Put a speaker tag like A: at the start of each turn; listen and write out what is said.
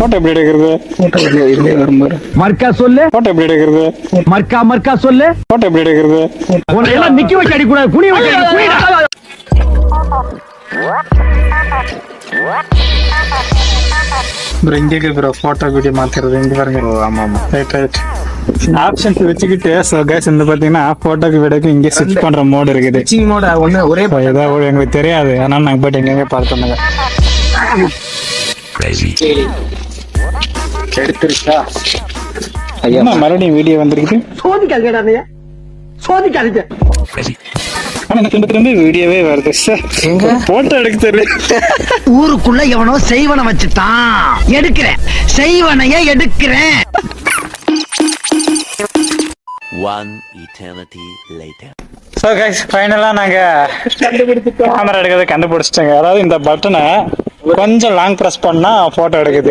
A: Photo எப்படி எடுக்கிறது? மர்க்கா சொல்லு. போட்டோ எப்படி எடுக்கிறது? மர்க்கா சொல்லு. போட்டோ எப்படி எடுக்கிறது? உன்னை எல்லாம் நிக்க வச்சு அடி கூடாது, குனிய வச்சு அடி. குனிடா. ப்ரோ இங்க இருக்கு ப்ரோ, போட்டோ வீடியோ மாத்துறது இங்க பாருங்க. ஆமா ஆமா, ரைட் ஆப்ஷன்ஸ் வச்சுக்கிட்டு. சோ गाइस இந்த பாத்தீங்கன்னா போட்டோக்கு வீடியோக்கு இங்க ஸ்விட்ச் பண்ற மோட் இருக்குது. ஸ்விட்சிங் மோட் ஒரே ஏதாவது எங்களுக்கு தெரியாது, அதனால நாங்க போயிட்டு எங்க பார்த்தோம்ங்க. எடுத்துருச்சா ஐயா? மறுபடியும் வீடியோ வந்திருக்கு. சோதிக்காதீங்க, சோதிக்காதீங்க. ஆனா திரும்ப வீடியோவே வருது. எங்க போட்டோ எடுக்க தெரியல.
B: ஊருக்குள்ள எவனோ செய்வன வச்சுட்டான், எடுக்கிறேன். செய்வனைய எடுக்கிறேன்.
C: One eternity later.
A: So guys ஃபைனலா நாங்க கேமரா எடுக்கிறத கண்டுபிடிச்சிட்டோங்க. அதாவது இந்த பட்டனை கொஞ்சம் லாங் பிரஸ் பண்ணா போட்டோ எடுக்குது.